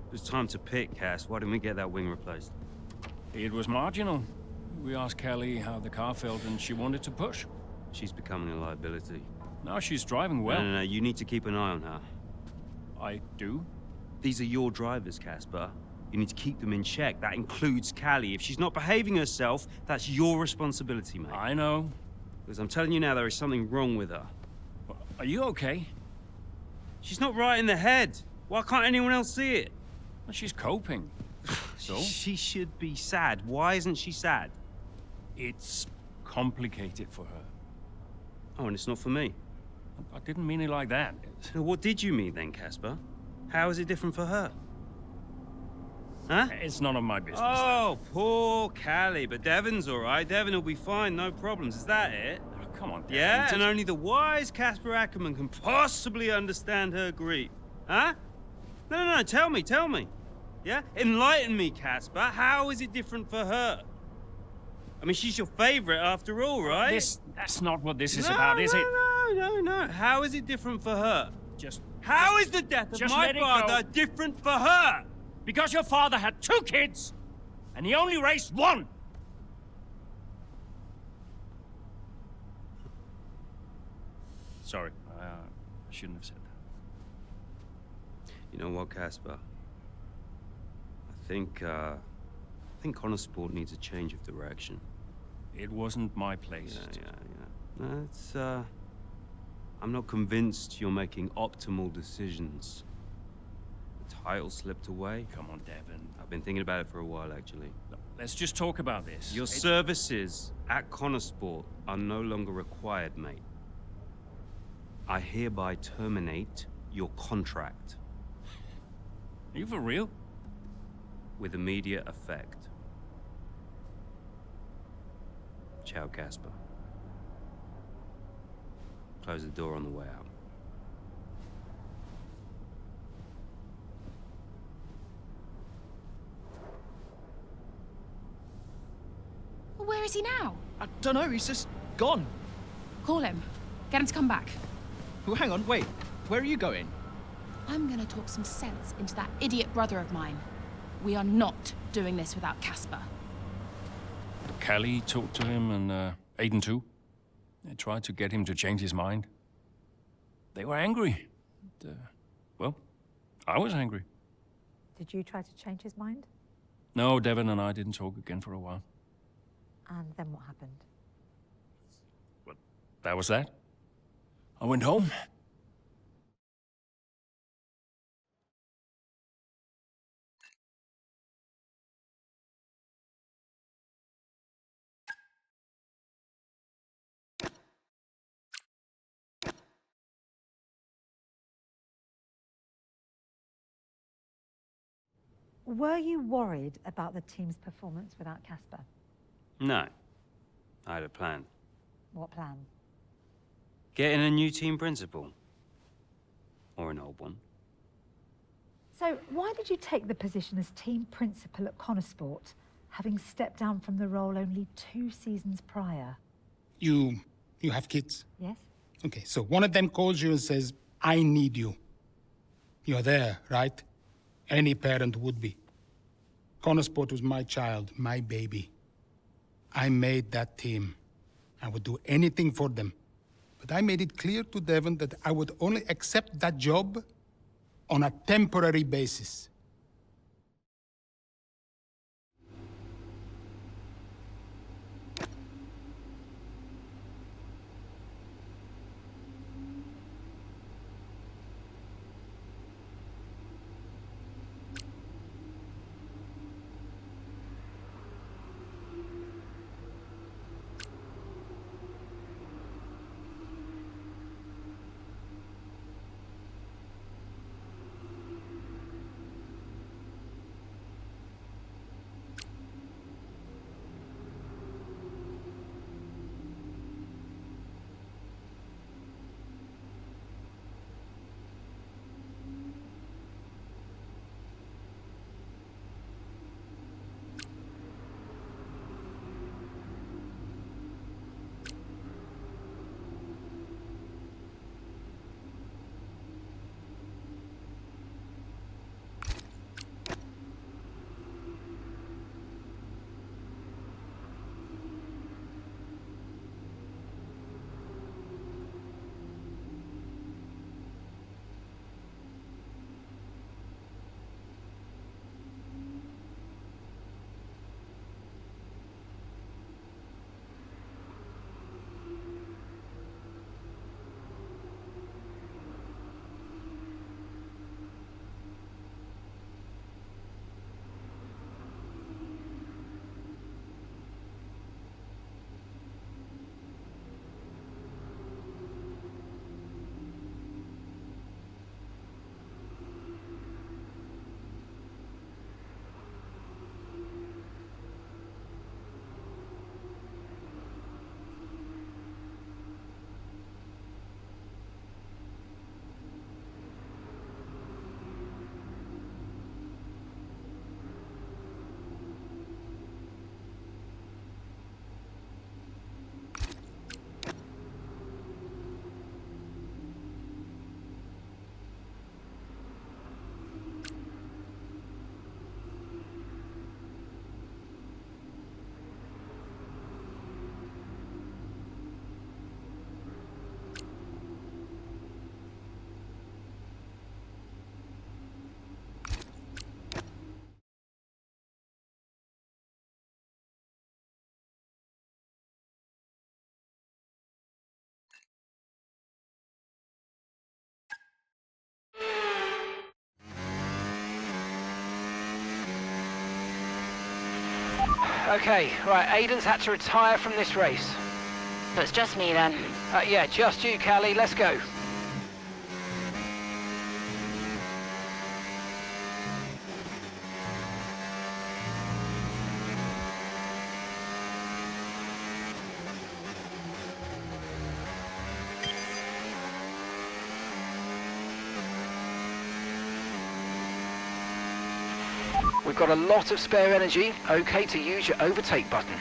It was time to pick, Cass. Why didn't we get that wing replaced? It was marginal. We asked Kelly how the car felt and she wanted to push. She's becoming a liability. Now she's driving well. No, you need to keep an eye on her. I do? These are your drivers, Casper. You need to keep them in check. That includes Callie. If she's not behaving herself, that's your responsibility, mate. I know. Because I'm telling you now, there is something wrong with her. Are you okay? She's not right in the head. Why can't anyone else see it? Well, she's coping. So? She should be sad. Why isn't she sad? It's complicated for her. Oh, and it's not for me. I didn't mean it like that. So what did you mean then, Casper? How is it different for her? Huh? It's none of my business. Oh, poor Callie. But Devon's all right. Devon will be fine, no problems. Is that it? Oh, come on, Devon. Yeah, and only the wise Casper Ackerman can possibly understand her grief. Huh? No, tell me. Yeah? Enlighten me, Casper. How is it different for her? I mean, she's your favorite after all, right? That's not what this is about, is it? No. How is it different for her? How is the death of just my let it father go. different for her? Because your father had 2 kids, and he only raised 1. Sorry, I shouldn't have said that. You know what, Casper? I think Connor Sport needs a change of direction. It wasn't my place. Yeah. No, it's, I'm not convinced you're making optimal decisions. The title slipped away. Come on, Devon. I've been thinking about it for a while, actually. Look, let's just talk about this. Your services at Connor Sport are no longer required, mate. I hereby terminate your contract. Are you for real? With immediate effect. Ciao, Casper. Close the door on the way out. Well, where is he now? I don't know, he's just gone. Call him. Get him to come back. Oh, hang on, wait. Where are you going? I'm gonna talk some sense into that idiot brother of mine. We are not doing this without Casper. Callie talked to him, and Aiden too. They tried to get him to change his mind. They were angry. Well, I was angry. Did you try to change his mind? No, Devon and I didn't talk again for a while. And then what happened? But that was that. I went home. Were you worried about the team's performance without Casper? No. I had a plan. What plan? Getting a new team principal. Or an old one. So why did you take the position as team principal at Connorsport, having stepped down from the role only 2 seasons prior? You have kids? Yes? Okay, so one of them calls you and says, I need you. You're there, right? Any parent would be. Connorsport was my child, my baby. I made that team. I would do anything for them. But I made it clear to Devon that I would only accept that job on a temporary basis. Okay, right, Aiden's had to retire from this race. So it's just me then. Yeah, just you, Callie. Let's go. We've got a lot of spare energy. Okay to use your overtake button.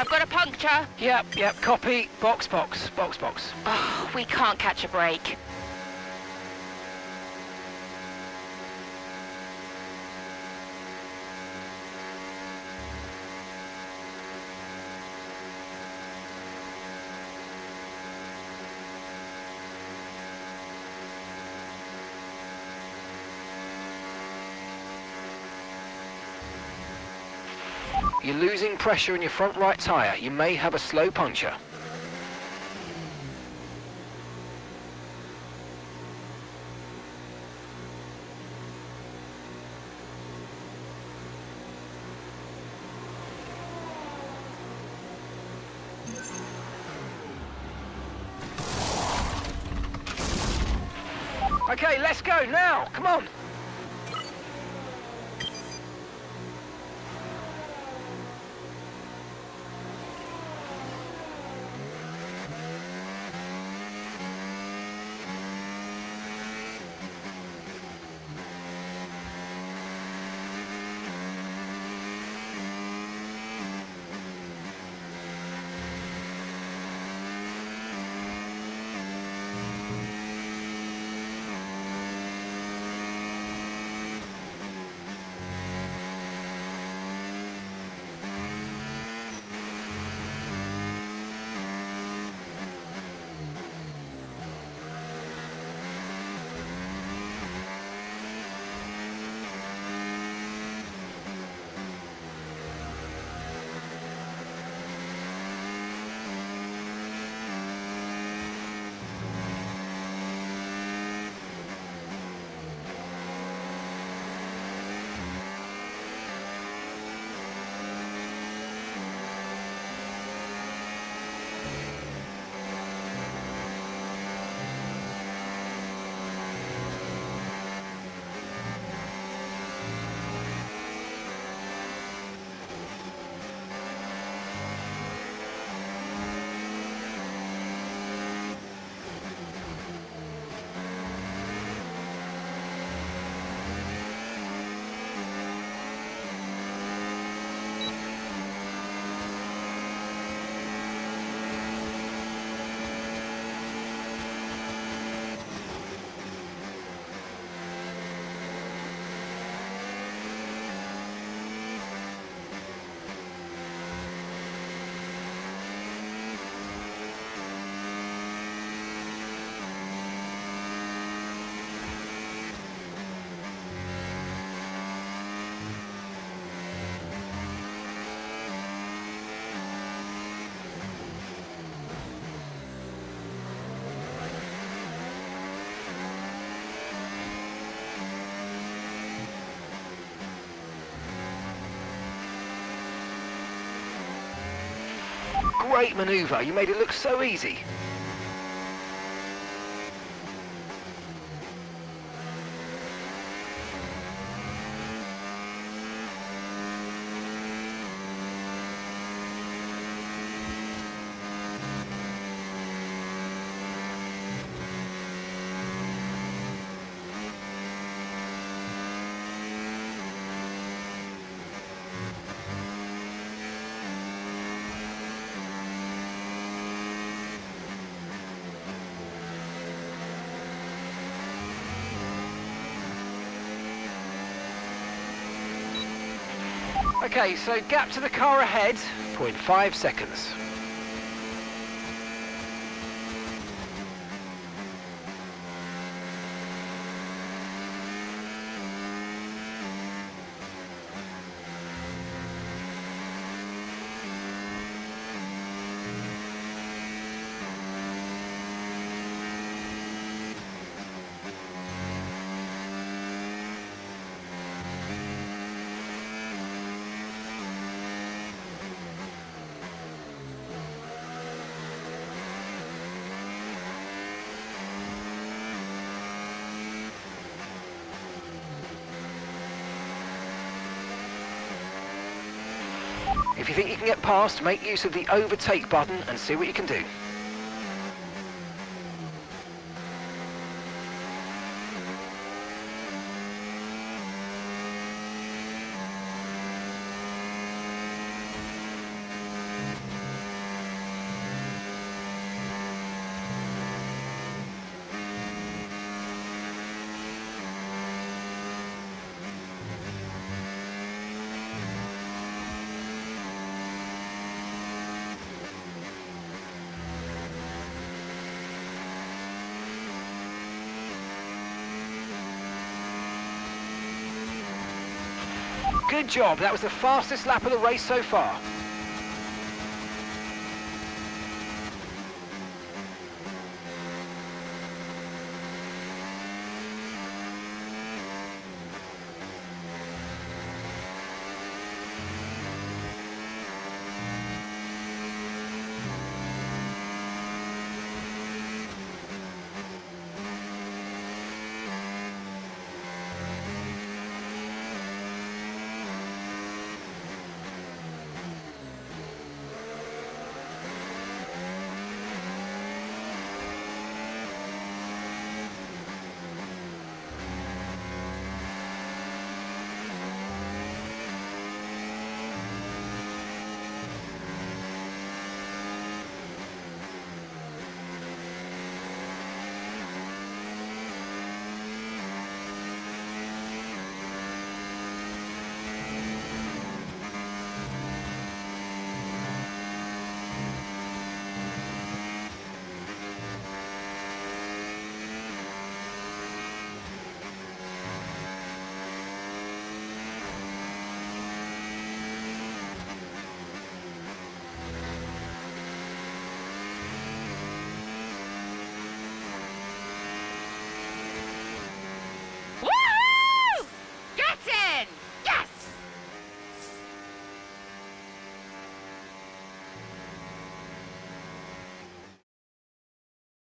I've got a puncture. Yep, copy. Box. Oh, we can't catch a break. You're losing pressure in your front right tyre. You may have a slow puncture. Okay, let's go now. Come on. great manoeuvre. You made it look so easy. Okay, so gap to the car ahead, 0.5 seconds. If you think you can get past, make use of the overtake button and see what you can do. Good job, that was the fastest lap of the race so far. Woohoo! Get in! Yes!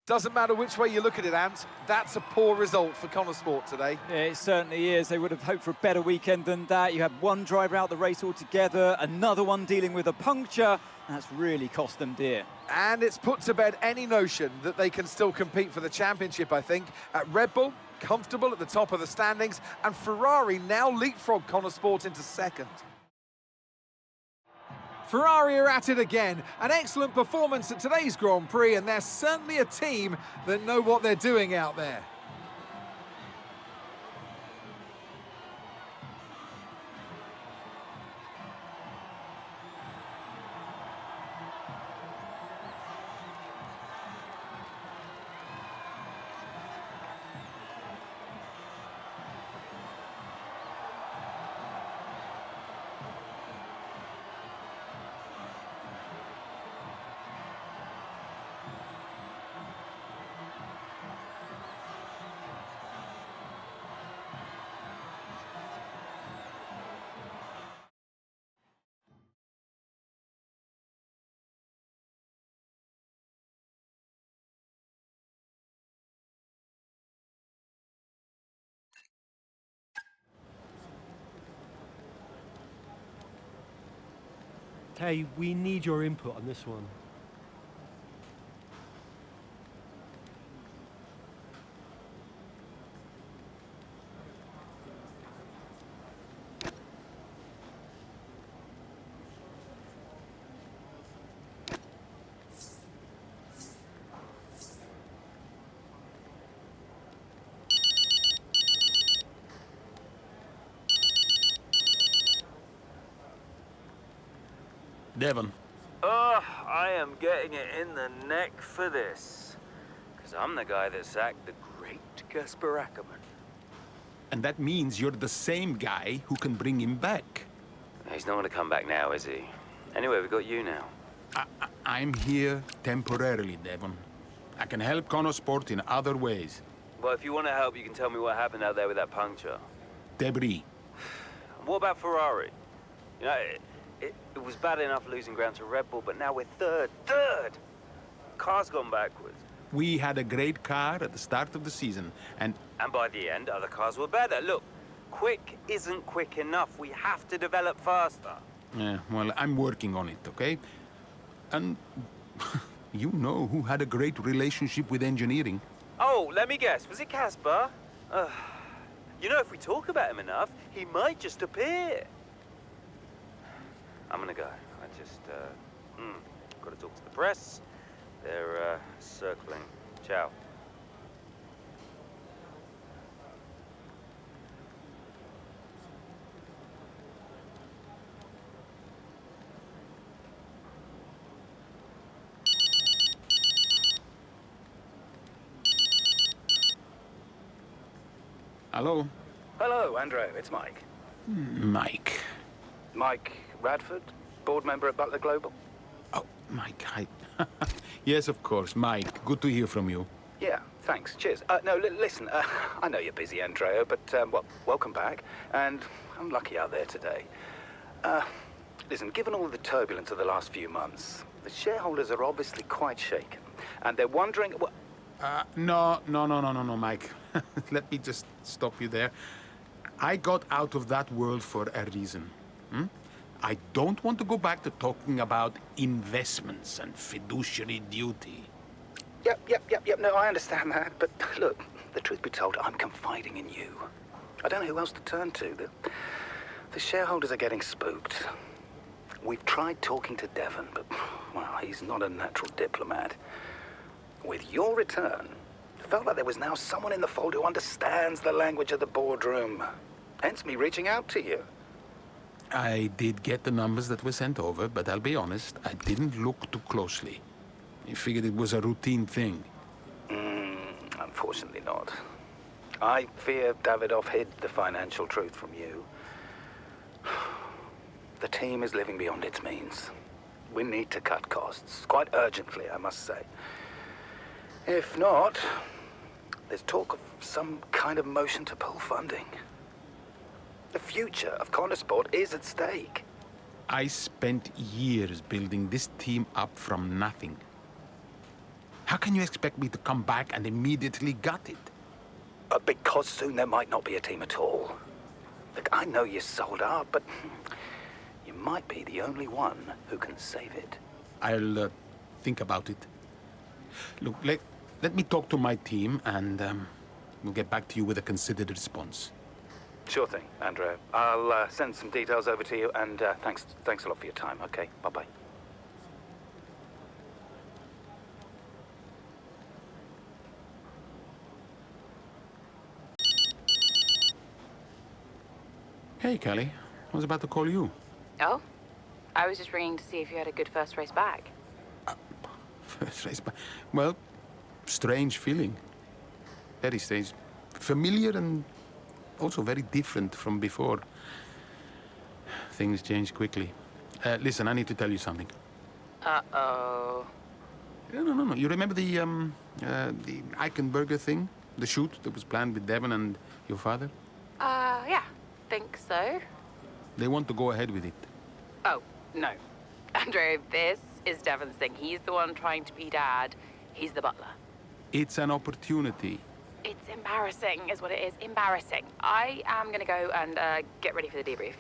Doesn't matter which way you look at it, Ant, that's a poor result for Connosport today. Yeah, it certainly is. They would have hoped for a better weekend than that. You had one driver out the race altogether, another one dealing with a puncture. That's really cost them dear. And it's put to bed any notion that they can still compete for the championship, I think. At Red Bull, comfortable at the top of the standings, and Ferrari now leapfrog Connosport into second. Ferrari are at it again. An excellent performance at today's Grand Prix, and they're certainly a team that know what they're doing out there. Hey, we need your input on this one. Devon. Oh, I am getting it in the neck for this. Because I'm the guy that sacked the great Casper Ackerman. And that means you're the same guy who can bring him back. He's not going to come back now, is he? Anyway, we got you now. I'm here temporarily, Devon. I can help Connosport in other ways. Well, if you want to help, you can tell me what happened out there with that puncture. Debris. What about Ferrari? You know, it was bad enough losing ground to Red Bull, but now we're third. Car's gone backwards. We had a great car at the start of the season, and by the end, other cars were better. Look, quick isn't quick enough. We have to develop faster. Yeah, well, I'm working on it, okay? And you know who had a great relationship with engineering. Oh, let me guess. Was it Casper? You know, if we talk about him enough, he might just appear. I'm gonna go. I just, got to talk to the press. They're, circling. Ciao. Hello? Hello, Andrew. It's Mike. Mike. Mike Radford, board member at Butler Global. Oh, Mike, hi. Yes, of course, Mike. Good to hear from you. Yeah, thanks. Cheers. No, listen, I know you're busy, Andrea, but, well, welcome back. And I'm lucky out there today. Listen, given all the turbulence of the last few months, the shareholders are obviously quite shaken. And they're wondering... No, Mike. Let me just stop you there. I got out of that world for a reason. I don't want to go back to talking about investments and fiduciary duty. Yep. No, I understand that. But look, the truth be told, I'm confiding in you. I don't know who else to turn to. The shareholders are getting spooked. We've tried talking to Devon, but, well, he's not a natural diplomat. With your return, it felt like there was now someone in the fold who understands the language of the boardroom. Hence me reaching out to you. I did get the numbers that were sent over, but I'll be honest, I didn't look too closely. I figured it was a routine thing. Unfortunately not. I fear Davidoff hid the financial truth from you. The team is living beyond its means. We need to cut costs, quite urgently, I must say. If not, there's talk of some kind of motion to pull funding. The future of Connosport is at stake. I spent years building this team up from nothing. How can you expect me to come back and immediately gut it? Because soon there might not be a team at all. Look, I know you're sold out, but you might be the only one who can save it. I'll think about it. Look, let me talk to my team, and we'll get back to you with a considered response. Sure thing, Andrea. I'll send some details over to you, and thanks a lot for your time, okay? Bye-bye. Hey, Kelly. I was about to call you. Oh? I was just ringing to see if you had a good first race back. First race back? Well, strange feeling. Very strange. Familiar and also very different from before. Things change quickly. Listen, I need to tell you something. Uh-oh. No. You remember the Eichenberger thing? The shoot that was planned with Devon and your father? Yeah. Think so. They want to go ahead with it. Oh, no. Andrew, this is Devon's thing. He's the one trying to be dad. He's the butler. It's an opportunity. It's embarrassing, is what it is. Embarrassing. I am gonna go and get ready for the debrief.